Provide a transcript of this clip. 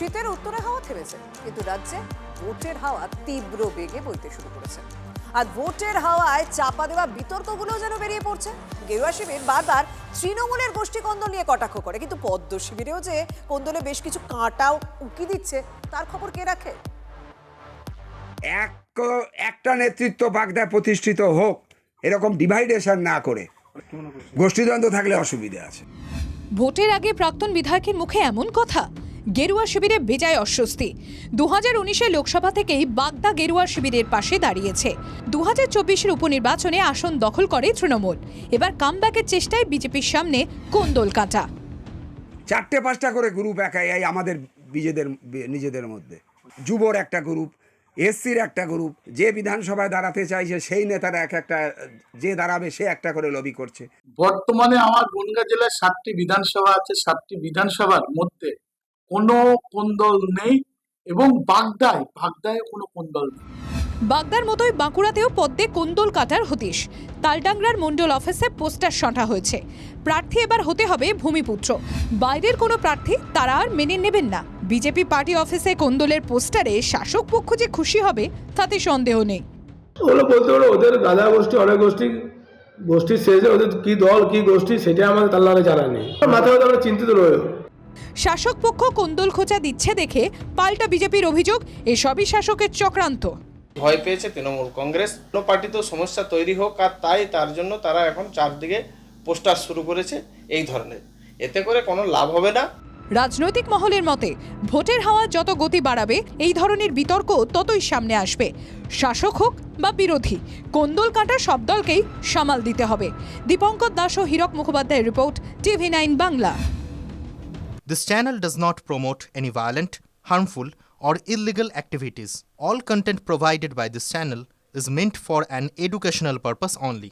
শীতের উত্তরে হাওয়া থেমেছে, কিন্তু রাজ্যে ভোটের হাওয়া তীব্র বেগে বইতে শুরু করেছে। আর ভোটের হাওয়ায় চাপা দেওয়া বিতর্কগুলো যেন বেরিয়ে পড়ছে। গেরুয়া শিবির বারবার তৃণমূলের গোষ্ঠী কোন্দল নিয়ে কটাক্ষ করে, কিন্তু পদ্ম শিবিরেও যে কোন্দলে বেশ কিছু কাঁটাও উকি দিচ্ছে, তার খবর কে রাখে? একটা নেতৃত্ব বাগদায় প্রতিষ্ঠিত হোক, এরকম ডিভাইডেশন না করে। গোষ্ঠীদ্বন্দ্ব থাকলে অসুবিধা আছে। ভোটের আগে প্রাক্তন বিধায়কের মুখে এমন কথা? গেরুয়া শিবিরে বেজায় অস্বস্তি। 2019 লোকসভা থেকেই বাগদা গেরুয়া শিবিরের পাশে দাঁড়িয়েছে। 2024 উপনির্বাচনে আসন দখল করে তৃণমূল। এবার কামব্যাকের চেষ্টায় বিজেপির সামনে কোন্দল কাঁটা। 4-5টা করে গ্রুপ একাই আমাদের নিজেদের মধ্যে। যুবর একটা গ্রুপ, এসসির একটা গ্রুপ, যে বিধানসভায় দাঁড়াতে চাইছে সেই নেতারা একটা, যে দাঁড়াবে সে একটা করে লবি করছে। বর্তমানে আমার বনগাঁ জেলায় 7টি বিধানসভা আছে। 7টি বিধানসভার মধ্যে কোনো কোন্দল নেই, এবং বাগদায় কোনো কোন্দল নেই। বাগদার মতোই বাঁকুড়াতেও পদ্মে কোন্দল কাটার হদিশ। তালডাংরার মণ্ডল অফিসে পোস্টার সাঁটা হয়েছে, প্রার্থী এবার হতে হবে ভূমিপুত্র। বাইরের কোনো প্রার্থী তারা আর মেনে নেবেন না। বিজেপি পার্টি অফিসে কোন্দলের পোস্টারে শাসক পক্ষ যে খুশি হবে তাতে সন্দেহ নেই। ওগুলো বলতে পারো, ওদের গাদা গোষ্ঠী, অনেক গোষ্ঠীর শেষে ওদের কি দল কি গোষ্ঠী সেটা আমাদের তাল্লারে জানা নেই। মাথায় আমরা চিন্তিত রয়ে। শাসক পক্ষ কোন্দল খোঁচা দিচ্ছে দেখে পাল্টা বিজেপির অভিযোগ এসবই শাসকের চক্রান্ত। ভয় পেয়েছে তৃণমূল কংগ্রেস, কোনো পার্টিতেও সমস্যা তৈরি হোক, আর তার জন্য তারা এখন চারদিকে পোস্টার শুরু করেছে এই ধরনের। এতে করে কোনো লাভ হবে না। রাজনৈতিক মহলের মতে ভোটের হাওয়া যত গতি বাড়াবে এই ধরনের বিতর্ক ততই সামনে আসবে। শাসক হোক বা বিরোধী, কোন্দল কাঁটা সব দলকেই সামাল দিতে হবে। দীপঙ্কর দাস ও হীরক মুখোপাধ্যায়ের report, TV9 Bangla. This channel does not promote any violent, harmful, or illegal activities. All content provided by this channel is meant for an educational purpose only.